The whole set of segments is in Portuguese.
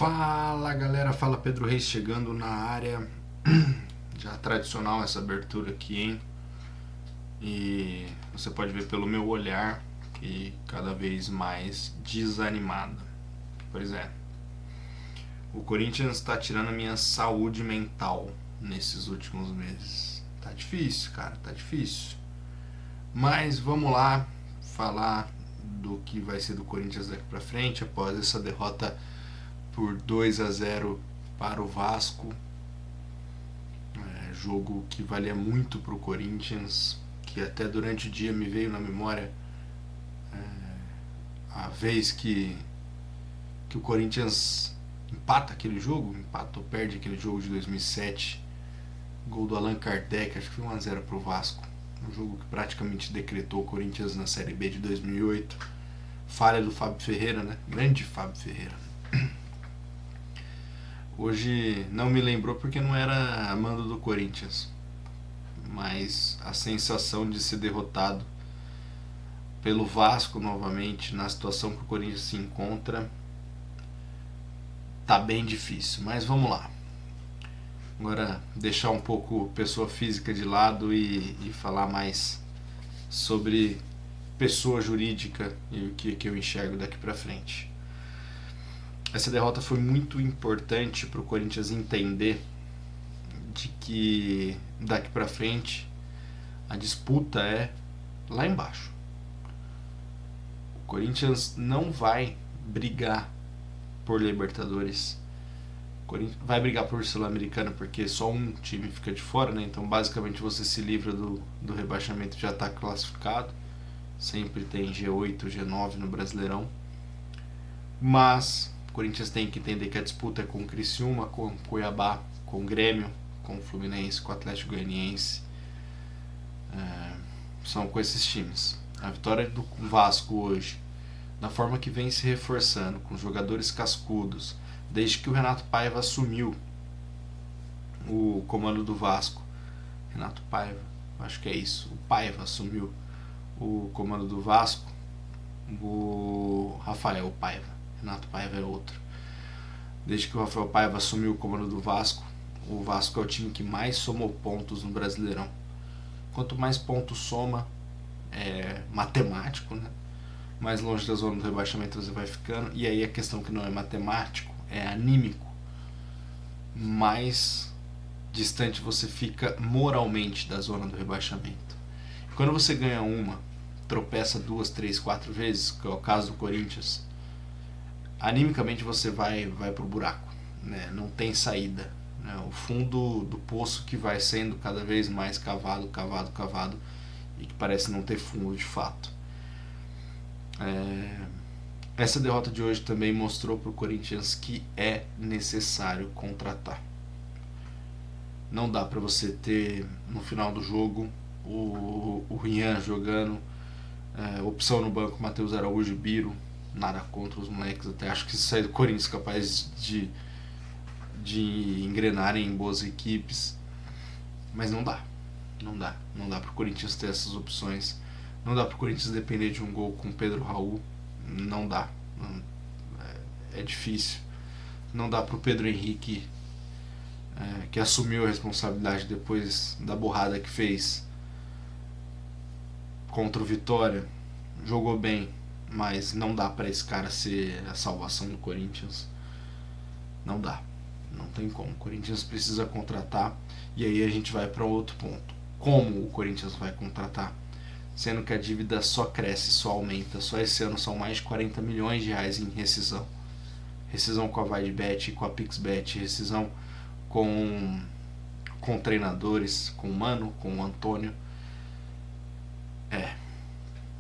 Fala galera, fala Pedro Reis chegando na área. Já tradicional essa abertura aqui, hein? E você pode ver pelo meu olhar que cada vez mais desanimado. Pois é, o Corinthians está tirando a minha saúde mental nesses últimos meses. Tá difícil, cara, tá difícil. Mas vamos lá falar do que vai ser do Corinthians daqui pra frente após essa derrota por 2-0 para o Vasco. Jogo que valia muito para o Corinthians, que até durante o dia me veio na memória a vez que o Corinthians empata aquele jogo, empata ou perde aquele jogo de 2007, gol do Allan Kardec, acho que foi 1-0 para o Vasco, um jogo que praticamente decretou o Corinthians na Série B de 2008, falha do Fábio Ferreira, né? Grande Fábio Ferreira. Hoje não me lembrou porque não era a mando do Corinthians, mas a sensação de ser derrotado pelo Vasco novamente, na situação que o Corinthians se encontra, tá bem difícil, mas vamos lá. Agora deixar um pouco pessoa física de lado e falar mais sobre pessoa jurídica e o que eu enxergo daqui pra frente. Essa derrota foi muito importante para o Corinthians entender de que daqui para frente a disputa é lá embaixo. O Corinthians não vai brigar por Libertadores. O Corinthians vai brigar por Sul-Americana porque só um time fica de fora, né? Então basicamente você se livra do rebaixamento, já está classificado. Sempre tem G8, G9 no Brasileirão. Mas o Corinthians tem que entender que a disputa é com o Criciúma, com o Cuiabá, com o Grêmio, com o Fluminense, com o Atlético Goianiense. São com esses times. A vitória do Vasco hoje, da forma que vem se reforçando, com jogadores cascudos, desde que o Renato Paiva assumiu o comando do Vasco. Renato Paiva, acho que é isso. O Paiva assumiu o comando do Vasco. O Rafael Paiva. Renato Paiva é outro. Desde que o Rafael Paiva assumiu o comando do Vasco, o Vasco é o time que mais somou pontos no Brasileirão. Quanto mais pontos soma, é matemático, né? Mais longe da zona do rebaixamento você vai ficando. E aí a questão que não é matemático, é anímico. Mais distante você fica moralmente da zona do rebaixamento. E quando você ganha uma, tropeça 2, 3, 4 vezes, que é o caso do Corinthians, animicamente você vai pro buraco, né? Não tem saída, né? O fundo do poço que vai sendo cada vez mais cavado e que parece não ter fundo de fato. Essa derrota de hoje também mostrou pro Corinthians que é necessário contratar. Não dá para você ter no final do jogo o Rian jogando, opção no banco Matheus Araújo e Biro. Nada contra os moleques, até acho que se sair do Corinthians capaz de engrenarem em boas equipes, mas não dá pro Corinthians ter essas opções, não dá pro Corinthians depender de um gol com Pedro Raul, não dá, é difícil, não dá pro Pedro Henrique, que assumiu a responsabilidade depois da borrada que fez contra o Vitória, jogou bem, mas não dá para esse cara ser a salvação do Corinthians. Não dá, não tem como. O Corinthians precisa contratar. E aí a gente vai para outro ponto. Como o Corinthians vai contratar? Sendo que a dívida só cresce, só aumenta. Só esse ano são mais de 40 milhões de reais em rescisão. Rescisão com a VideBet, com a PixBet, rescisão com treinadores, com o Mano, com o Antônio.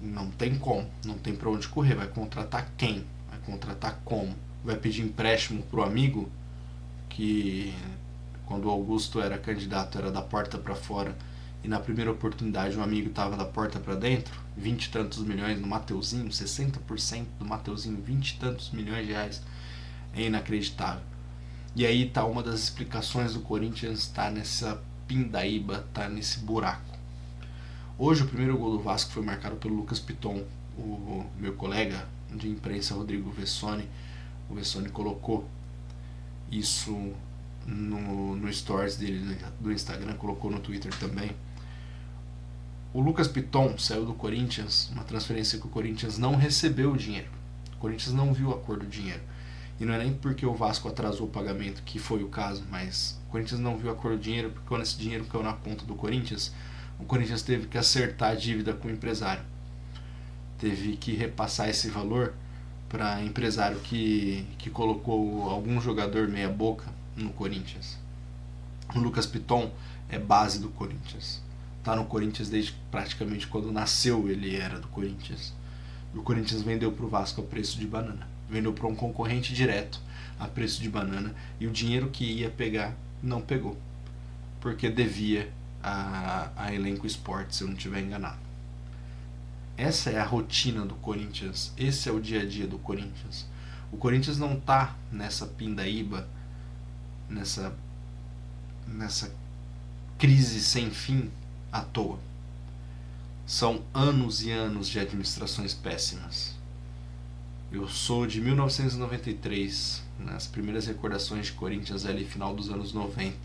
Não tem como, não tem pra onde correr. Vai contratar quem? Vai contratar como? Vai pedir empréstimo pro amigo, que quando o Augusto era candidato era da porta para fora, e na primeira oportunidade o amigo estava da porta para dentro? 20 e tantos milhões no Mateuzinho, 60% do Mateuzinho, 20 e tantos milhões de reais. É inacreditável. E aí tá uma das explicações do Corinthians, tá nessa pindaíba, tá nesse buraco. Hoje o primeiro gol do Vasco foi marcado pelo Lucas Piton, o meu colega de imprensa Rodrigo Vessone. O Vessone colocou isso no stories dele do Instagram, colocou no Twitter também. O Lucas Piton saiu do Corinthians, uma transferência que o Corinthians não recebeu o dinheiro. O Corinthians não viu a cor do dinheiro. E não é nem porque o Vasco atrasou o pagamento, que foi o caso, mas o Corinthians não viu a cor do dinheiro, porque quando esse dinheiro caiu na conta do Corinthians, o Corinthians teve que acertar a dívida com o empresário. Teve que repassar esse valor para empresário que colocou algum jogador meia boca no Corinthians. O Lucas Piton é base do Corinthians. Tá no Corinthians desde praticamente quando nasceu, ele era do Corinthians. E o Corinthians vendeu pro Vasco a preço de banana. Vendeu para um concorrente direto a preço de banana. E o dinheiro que ia pegar, não pegou. Porque devia a Elenco Esporte, se eu não estiver enganado. Essa é a rotina do Corinthians. Esse é o dia a dia do Corinthians. O Corinthians não tá nessa pindaíba, nessa crise sem fim à toa. São anos e anos de administrações péssimas. Eu sou de 1993, nas primeiras recordações de Corinthians ali, final dos anos 90.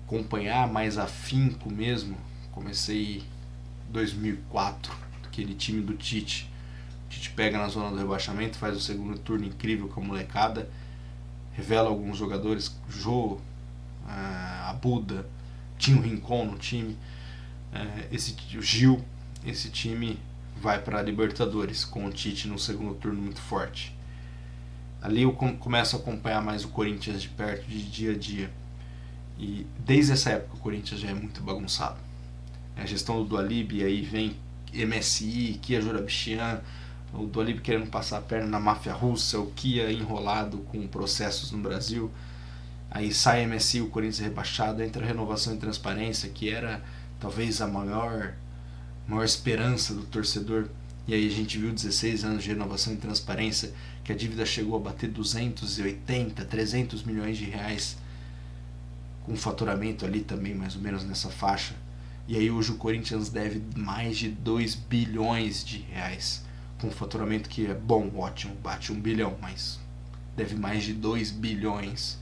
Acompanhar mais afinco mesmo, comecei em 2004, aquele time do Tite. O Tite pega na zona do rebaixamento, faz o segundo turno incrível com a molecada, revela alguns jogadores, Jô, Abuda, tinha o Rincon no time, o Gil. Esse time vai para a Libertadores com o Tite no segundo turno muito forte. Ali eu começo a acompanhar mais o Corinthians de perto, de dia a dia. E desde essa época o Corinthians já é muito bagunçado. A gestão do Dualib, e aí vem MSI, Kia Jourabichian, o Dualib querendo passar a perna na máfia russa, o Kia enrolado com processos no Brasil. Aí sai MSI, o Corinthians rebaixado, entra a Renovação e Transparência, que era talvez a maior esperança do torcedor. E aí a gente viu 16 anos de Renovação e Transparência, que a dívida chegou a bater 280, 300 milhões de reais, com faturamento ali também mais ou menos nessa faixa. E aí hoje o Corinthians deve mais de 2 bilhões de reais, com faturamento que é bom, ótimo, bate 1 bilhão, mas deve mais de 2 bilhões,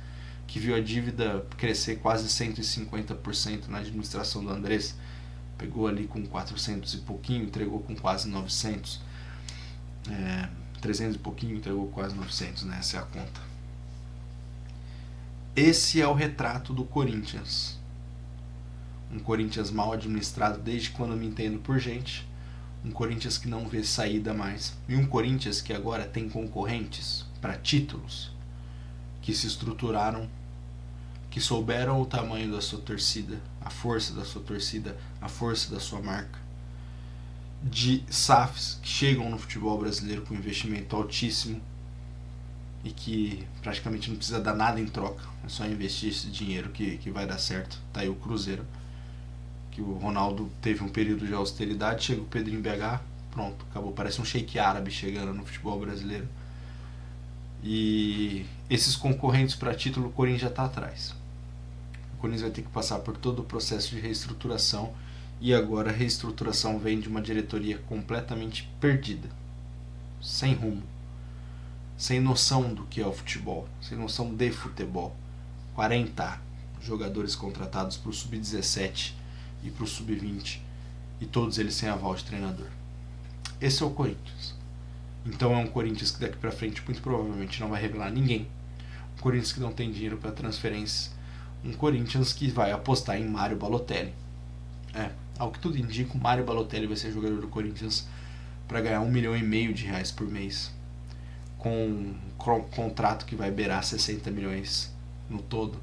que viu a dívida crescer quase 150% na administração do Andrés. Pegou ali com 400 e pouquinho, entregou com quase 900. 300 e pouquinho, entregou quase 900, né? Essa é a conta. Esse é o retrato do Corinthians. Um Corinthians mal administrado desde quando eu me entendo por gente. Um Corinthians que não vê saída mais. E um Corinthians que agora tem concorrentes para títulos, que se estruturaram, que souberam o tamanho da sua torcida, a força da sua torcida, a força da sua marca. De SAFs que chegam no futebol brasileiro com investimento altíssimo e que praticamente não precisa dar nada em troca, é só investir esse dinheiro que vai dar certo. Tá aí o Cruzeiro, que o Ronaldo teve um período de austeridade, chega o Pedrinho BH, pronto, acabou, parece um sheik árabe chegando no futebol brasileiro. E esses concorrentes para título, o Corinthians já está atrás. O Corinthians vai ter que passar por todo o processo de reestruturação, e agora a reestruturação vem de uma diretoria completamente perdida, sem rumo, sem noção do que é o futebol, sem noção de futebol. 40 jogadores contratados para o Sub-17 e para o Sub-20, e todos eles sem aval de treinador. Esse é o Corinthians. Então é um Corinthians que daqui para frente muito provavelmente não vai revelar ninguém. Um Corinthians que não tem dinheiro para transferências. Um Corinthians que vai apostar em Mário Balotelli. Ao que tudo indica, o Mário Balotelli vai ser jogador do Corinthians para ganhar 1,5 milhão de reais por mês, com um contrato que vai beirar 60 milhões no todo.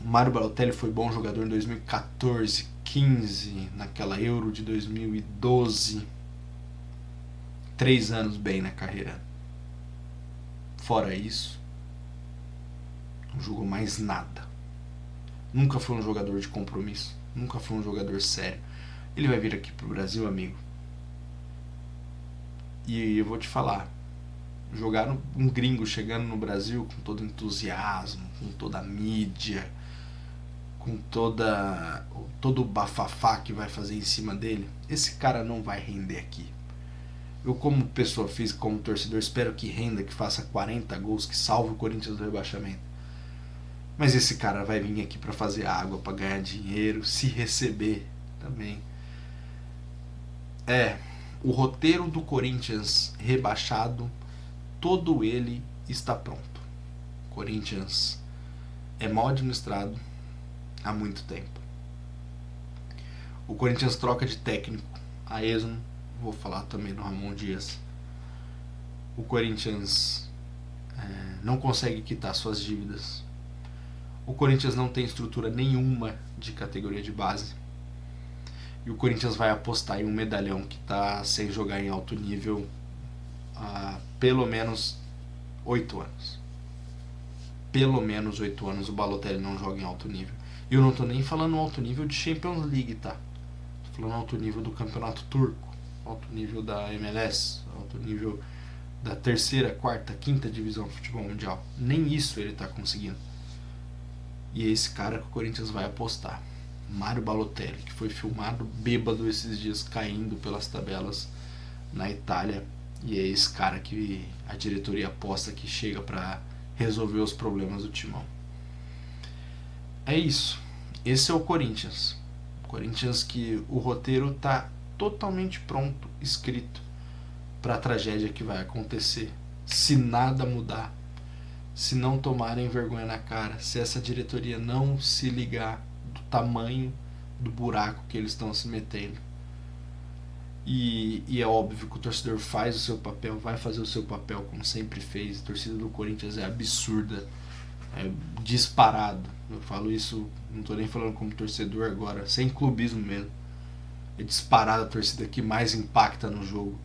O Mário Balotelli foi bom jogador em 2014, 15, naquela Euro de 2012. 3 anos bem na carreira. Fora isso, não jogou mais nada. Nunca foi um jogador de compromisso. Nunca foi um jogador sério. Ele vai vir aqui pro Brasil, amigo. E eu vou te falar, jogar um gringo chegando no Brasil com todo entusiasmo, com toda a mídia, com todo o bafafá que vai fazer em cima dele, esse cara não vai render aqui. Eu, como pessoa física, como torcedor, espero que renda, que faça 40 gols, que salve o Corinthians do rebaixamento. Mas esse cara vai vir aqui para fazer água, para ganhar dinheiro, se receber também. O roteiro do Corinthians rebaixado, todo ele está pronto. O Corinthians é mal administrado há muito tempo. O Corinthians troca de técnico a esmo, vou falar também do Ramon Dias. O Corinthians não consegue quitar suas dívidas. O Corinthians não tem estrutura nenhuma de categoria de base. E o Corinthians vai apostar em um medalhão que está sem jogar em alto nível há pelo menos 8 anos. Pelo menos 8 anos o Balotelli não joga em alto nível. E eu não estou nem falando alto nível de Champions League, tá? Estou falando alto nível do Campeonato Turco, alto nível da MLS, alto nível da terceira, quarta, quinta divisão do futebol mundial. Nem isso ele está conseguindo. E é esse cara que o Corinthians vai apostar. Mário Balotelli, que foi filmado bêbado esses dias caindo pelas tabelas na Itália. E é esse cara que a diretoria aposta que chega para resolver os problemas do timão. É isso. Esse é o Corinthians. O Corinthians que o roteiro está totalmente pronto, escrito para a tragédia que vai acontecer se nada mudar, se não tomarem vergonha na cara, se essa diretoria não se ligar do tamanho do buraco que eles estão se metendo. E é óbvio que o torcedor faz o seu papel, vai fazer o seu papel como sempre fez. A torcida do Corinthians é absurda, é disparado. Eu falo isso, não estou nem falando como torcedor agora, sem clubismo mesmo. É disparada a torcida que mais impacta no jogo.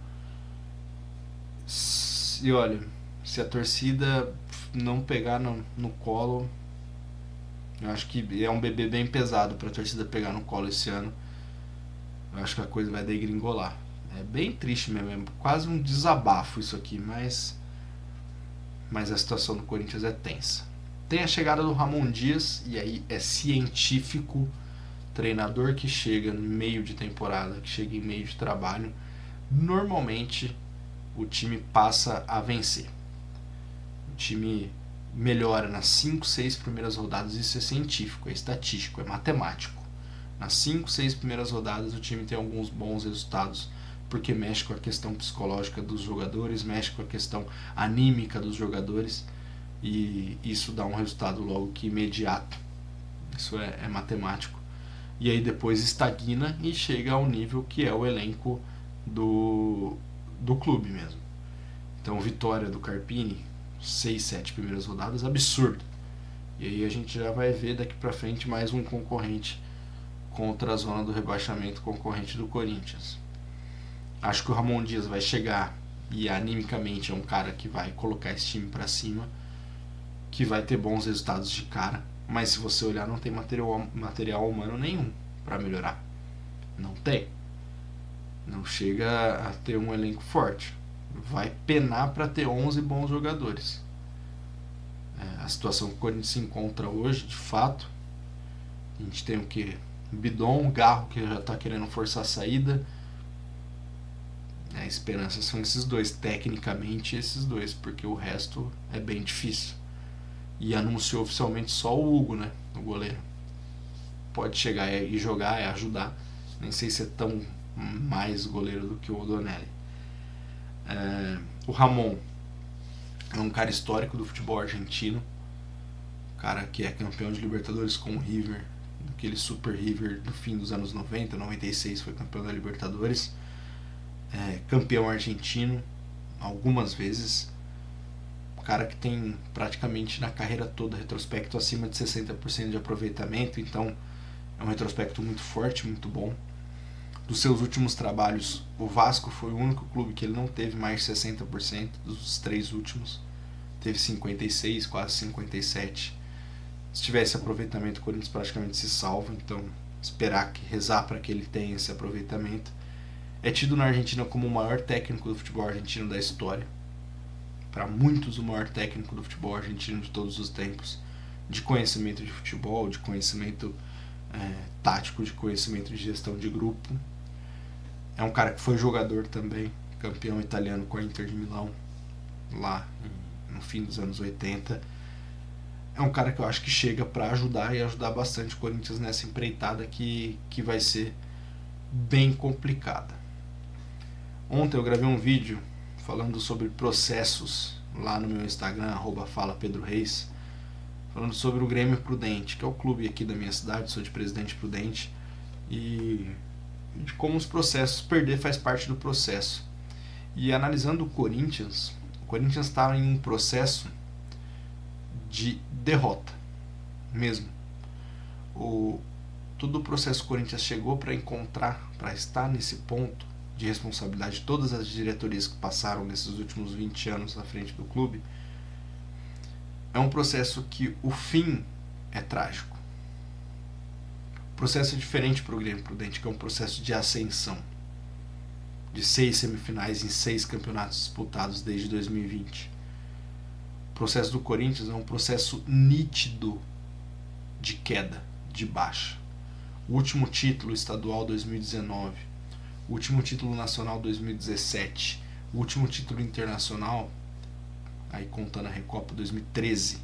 E olha, se a torcida não pegar no colo, eu acho que é um bebê bem pesado para a torcida pegar no colo esse ano. Eu acho que a coisa vai degringolar. É bem triste mesmo, é quase um desabafo isso aqui, mas a situação do Corinthians é tensa. Tem a chegada do Ramon Dias, e aí é científico. Treinador que chega no meio de temporada, que chega em meio de trabalho, normalmente o time passa a vencer. O time melhora nas 5, 6 primeiras rodadas, isso é científico, é estatístico, é matemático. Nas 5, 6 primeiras rodadas o time tem alguns bons resultados, porque mexe com a questão psicológica dos jogadores, mexe com a questão anímica dos jogadores, e isso dá um resultado logo que imediato. Isso é matemático. E aí depois estagna e chega ao nível que é o elenco do clube mesmo. Então, vitória do Carpini, 6, 7 primeiras rodadas, absurdo. E aí a gente já vai ver daqui pra frente mais um concorrente contra a zona do rebaixamento, concorrente do Corinthians. Acho que o Ramon Dias vai chegar e animicamente é um cara que vai colocar esse time pra cima, que vai ter bons resultados de cara, mas se você olhar não tem material humano nenhum para melhorar. Não tem. Não chega a ter um elenco forte. Vai penar para ter 11 bons jogadores. A situação que o Corinthians se encontra hoje, de fato, a gente tem o que? Bidon, Garro, que já está querendo forçar a saída. A esperança são esses dois, tecnicamente esses dois, porque o resto é bem difícil. E anunciou oficialmente só o Hugo, né? O goleiro. Pode chegar e jogar, ajudar. Nem sei se é tão mais goleiro do que o O'Donnell. O Ramon é um cara histórico do futebol argentino. Cara que é campeão de Libertadores com o River, aquele Super River do fim dos anos 90, 96 foi campeão da Libertadores. Campeão argentino algumas vezes. Cara que tem praticamente na carreira toda retrospecto acima de 60% de aproveitamento, então é um retrospecto muito forte, muito bom. Dos seus últimos trabalhos, o Vasco foi o único clube que ele não teve mais de 60%, dos 3 últimos. Teve 56%, quase 57%. Se tivesse aproveitamento, o Corinthians praticamente se salva, então rezar para que ele tenha esse aproveitamento. É tido na Argentina como o maior técnico do futebol argentino da história. Para muitos, o maior técnico do futebol argentino de todos os tempos, de conhecimento de futebol, de conhecimento tático, de conhecimento de gestão de grupo. É um cara que foi jogador também, campeão italiano com a Inter de Milão lá no fim dos anos 80. É um cara que eu acho que chega para ajudar e ajudar bastante o Corinthians nessa empreitada que vai ser bem complicada. Ontem eu gravei um vídeo falando sobre processos lá no meu Instagram, @FalaPedroReis, falando sobre o Grêmio Prudente, que é o clube aqui da minha cidade, sou de Presidente Prudente, e de como os processos, perder faz parte do processo. E analisando o Corinthians está em um processo de derrota mesmo. Todo o processo Corinthians chegou para estar nesse ponto de responsabilidade de todas as diretorias que passaram nesses últimos 20 anos à frente do clube. É um processo que o fim é trágico. O processo é diferente para o Grêmio Prudente, que é um processo de ascensão, de 6 semifinais em 6 campeonatos disputados desde 2020. O processo do Corinthians é um processo nítido de queda, de baixa. O último título estadual 2019, o último título nacional 2017, o último título internacional, aí contando a Recopa, 2013.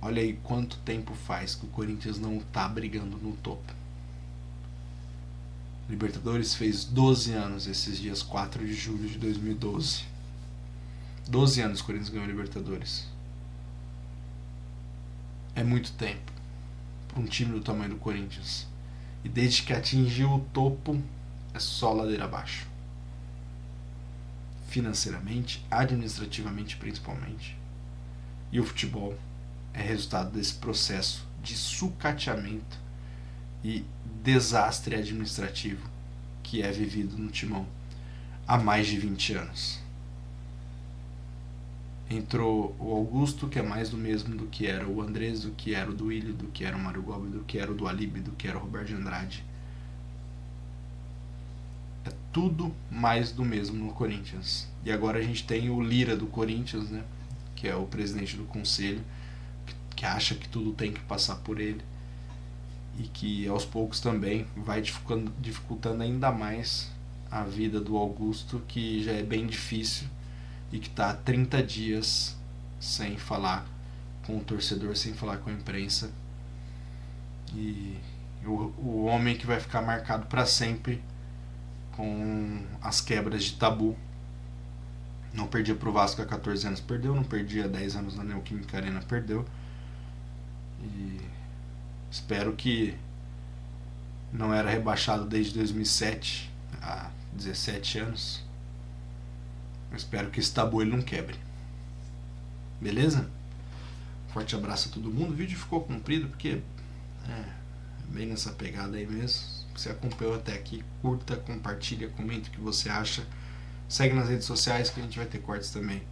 Olha aí quanto tempo faz que o Corinthians não está brigando no topo. Libertadores fez 12 anos esses dias, 4 de julho de 2012. 12 anos o Corinthians ganhou a Libertadores. É muito tempo para um time do tamanho do Corinthians. E desde que atingiu o topo, é só ladeira abaixo. Financeiramente, administrativamente principalmente. E o futebol é resultado desse processo de sucateamento e desastre administrativo que é vivido no Timão há mais de 20 anos. Entrou o Augusto, que é mais do mesmo do que era o Andrés, do que era o Duílio, do que era o Mário Gobi, do que era o Dualib, do que era o Roberto de Andrade. É tudo mais do mesmo no Corinthians. E agora a gente tem o Lira do Corinthians, né, que é o presidente do conselho, que acha que tudo tem que passar por ele e que aos poucos também vai dificultando ainda mais a vida do Augusto, que já é bem difícil e que está há 30 dias sem falar com o torcedor, sem falar com a imprensa. E o homem que vai ficar marcado para sempre com as quebras de tabu. Não perdia pro Vasco há 14 anos, perdeu. Não perdia há 10 anos na Neoquímica Arena, perdeu. E espero que não era rebaixado desde 2007, há 17 anos. Eu espero que esse tabu ele não quebre. Beleza? Forte abraço a todo mundo. O vídeo ficou comprido porque bem nessa pegada aí mesmo. Se você acompanhou até aqui, curta, compartilha, comenta o que você acha. Segue nas redes sociais que a gente vai ter cortes também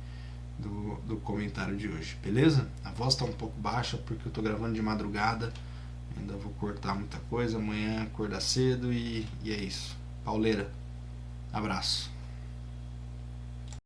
do comentário de hoje. Beleza? A voz tá um pouco baixa porque eu tô gravando de madrugada. Ainda vou cortar muita coisa. Amanhã acordar cedo e é isso. Pauleira. Abraço.